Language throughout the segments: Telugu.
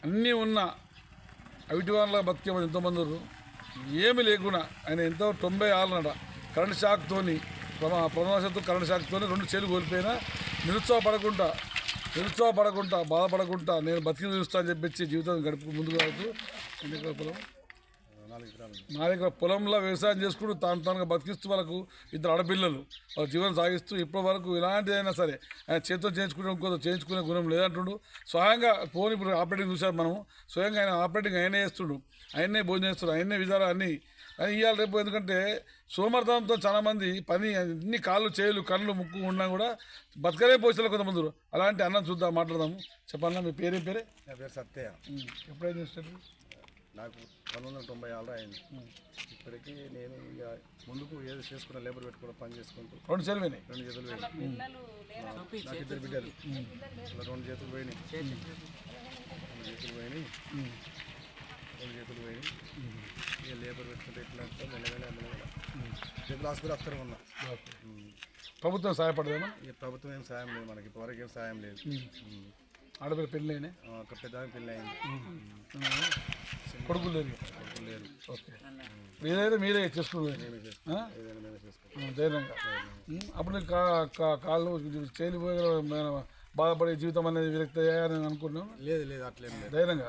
అన్నీ ఉన్న అవిటి వాళ్ళ బతికేమని ఎంతోమంది ఉన్నారు. ఏమీ లేకుండా ఆయన ఎంతో 96 కరెంట్ షాక్తోని ప్రమాదవశాత్తు కరెంట్ షాక్తోని 2 చేతులు కోల్పోయినా నిరుత్సాహపడకుండా బాధపడకుండా నేను బతికి చూస్తా అని చెప్పి జీవితం గడుపు ముందుకు రావచ్చు. ఎన్ని ఎకరాల పొలం? 4 ఎకరాల పొలంలో వ్యవసాయం చేసుకుంటూ తానుగా బతికిస్తూ వాళ్ళకు 2 ఆడపిల్లలు వాళ్ళ జీవనం సాగిస్తూ ఇప్పటి వరకు ఇలాంటిదైనా సరే ఆయన చేతితో చేయించుకునే గుణం లేదంటుండు. స్వయంగా ఫోన్ ఇప్పుడు ఆపరేటింగ్ చూసారు మనం, స్వయంగా ఆయన ఆపరేటింగ్ ఆయనే చేస్తుండు, ఆయనే భోజనం చేస్తుండు, ఆయనే విధాలు అన్నీ ఇవాళ రేపు. ఎందుకంటే సోమర్థనంతో చాలామంది పని అన్ని కాళ్ళు చేతులు కళ్ళు ముక్కు ఉన్నా కూడా బతకలే పోసలు కొంతమంది. అలాంటి అన్నం చూద్దాం, మాట్లాడదాము. చెప్పన్నా మీ పేరే? నా పేరు సత్య. ఎప్పుడైతే స్టార్ట్? నాకు 1996 అయింది. ఇప్పటికీ నేను ఇక ముందుకు ఏదో చేసుకున్న లేబర్ పెట్టుకోవడం పని చేసుకుంటూ 2 చేతులు పోయినాయి. 2 చేతులు పోయినాయి. నాకు 2 బిడ్డలు, 2 చేతులు పోయినాయి. 2 చేతులు పోయినాయి. ఇక లేబర్ పెట్టుకుంటే ఎట్లా అంటే మెల్లగా చేతులు హాస్పిటల్ అక్కడ ఉన్నా. ప్రభుత్వం సహాయపడదేమో? ఇక ప్రభుత్వం ఏం సాయం లేదు మనకి, ఇప్పటివరకు ఏం సాయం లేదు. ఆడపిల్ల పెళ్ళి అయినాయి, ఒక పెద్ద పెళ్ళి అయింది, కొడుకులు లేరు. ఓకే, ఏదైనా మీరే చేసుకున్నారు ధైర్యంగా. అప్పుడు కాళ్ళు చేయలిపోయే బాధపడే జీవితం అనేది విరక్తి అయ్యారని అనుకున్నాం. లేదు అట్లేం లేదు, ధైర్యంగా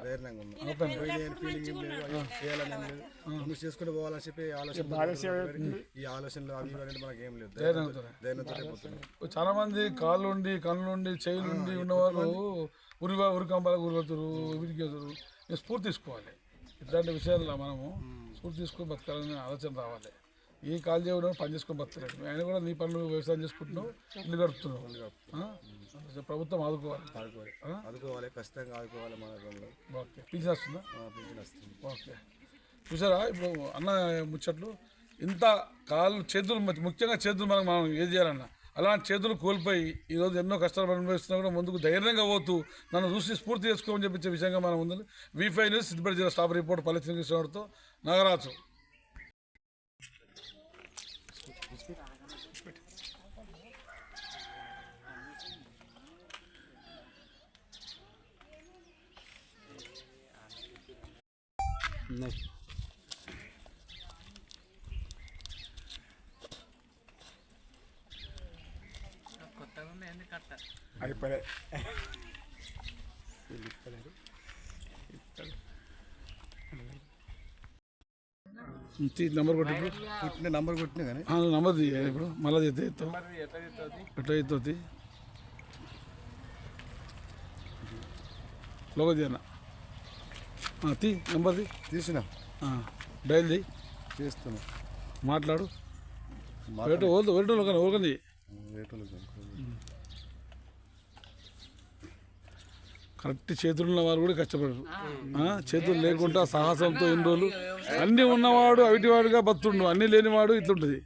ఫీలింగ్ ఏం లేదు, చేయాలని ఏం లేదు, ముందు చేసుకుని పోవాలని చెప్పి ఆలోచన. ఈ ఆలోచనలు అవి అనేది మనకి ఏం లేదు, ధైర్యంతో. చాలా మంది కాళ్ళుండి కళ్ళుండి చేయిలుండి ఉన్నవాళ్ళు ఉరికంబాలకు గురవుతారు, విరిగేతారు. స్ఫూర్తి తీసుకోవాలి. ఇట్లాంటి విషయాల్లో మనము స్ఫూర్తి తీసుకొని బతకాలని ఆలోచన రావాలి. ఈ కాలు చేయడం పని చేసుకొని బతకలేదు. ఆయన కూడా నీ పనులు వ్యవసాయం చేసుకుంటున్నావు, ఇల్లు గడుపుతున్నావు. ప్రభుత్వం ఆదుకోవాలి, ఖచ్చితంగా ఆదుకోవాలి. మన ఓకే, పింఛన్ వస్తుందా? పింఛన్ వస్తుంది. ఓకే, చూసారా ఇప్పుడు అన్న ముచ్చట్లు. ఇంత కాళ్ళు చేతులు, ముఖ్యంగా చేతులు మనం ఏది చేయాలన్నా అలాంటి చేతులు కోల్పోయి ఈరోజు ఎన్నో కష్టాలు అనుభవిస్తున్నా కూడా ముందుకు ధైర్యంగా పోతూ నన్ను చూసి స్ఫూర్తి చేసుకోమని చెప్పించే విషయంగా మనం ఉంది. V5 న్యూస్ సిద్దిపేట జిల్లా స్టాఫ్ రిపోర్ట్ పల్లె శ్రీకృష్ణతో నాగరాజు. అయిపోయి నంబర్ కొట్టి నంబర్ కొట్టినా కానీ నంబర్ ఇప్పుడు మళ్ళీ ఎత్తావు ఎట్లా ఎత్తుంది లోగది అన్న నంబర్ది తీసిన డైల్ చేయి, చేస్తున్నా, మాట్లాడు. ఓల్కండి కరెక్ట్ చేతులు ఉన్న వారు కూడా కష్టపడరు. చేతులు లేకుండా సాహసంతో ఎన్ని రోజులు అన్నీ ఉన్నవాడు అవిటివాడుగా బతుండు, అన్నీ లేనివాడు ఇట్లుంటుంది.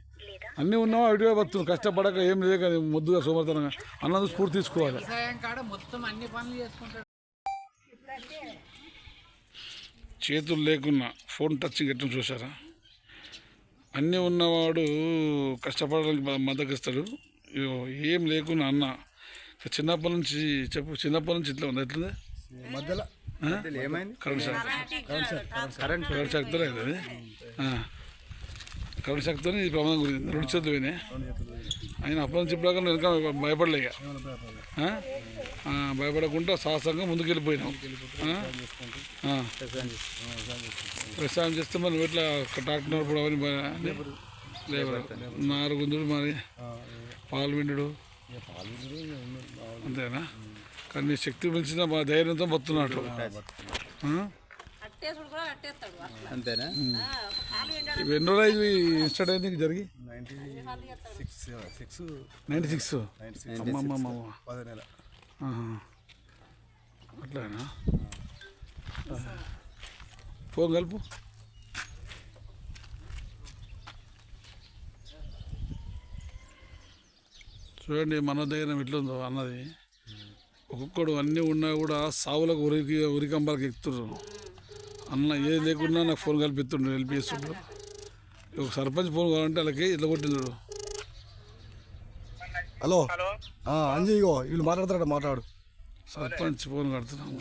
అన్నీ ఉన్నవాడు అవిటిగా బతుండు, కష్టపడక ఏం లేదు కానీ ముద్దుగా సోమర్థనంగా అన్నది స్ఫూర్తి తీసుకోవాలి. చేతులు లేకున్నా ఫోన్ టచింగ్ ఎట్లా చూసారా? అన్నీ ఉన్నవాడు కష్టపడడానికి మద్దతిస్తాడు. ఏం లేకున్నా అన్న చిన్నప్పటి నుంచి చిన్నప్పటి నుంచి ఇట్లా ఉంది. ఎట్లుంది మధ్యలో కరెంట్ షాక్తో అవుతుంది. కరెంట్ షాక్తో ఈ ప్రమాదం గురించి 2 చేతులు పోయినాయి. ఆయన అప్పటి నుంచి ఇప్పుడు వెనక భయపడలే, భయపడకుండా సాహసంగా ముందుకెళ్ళిపోయినాం. వ్యవసాయం చేస్తే మనం ఎట్లా ట్రాక్టర్ నడపడం అని లేబర్ నారుగుందుడు మరి పాలు పిండుడు అంతేనా? కానీ శక్తి పెంచిన మా ధైర్యంతో బతున్నాడు. అంతేనా? ఎన్ని రోజులు అయింది ఇన్స్టార్ట్ అయింది జరిగి? 96 అట్లానా? ఫోన్ కలుపు. చూడండి మన ధైర్యం ఎట్లుందో అన్నది. ఒక్కొక్కడు అన్నీ ఉన్నా కూడా సావులకు ఉరికంబాలకు ఎక్కుతున్నారు. అన్న ఏది లేకున్నా నాకు ఫోన్ కలిపిస్తుండ్రు, హెల్ప్ చేస్తుండ్రు. ఒక సర్పంచ్ ఫోన్ కావాలంటే వాళ్ళకి ఇట్లా కొట్టిండ్రు. హలో అంజీ, ఇగో వీళ్ళు మాట్లాడు. సర్పంచ్ ఫోన్ కడుతున్నాము.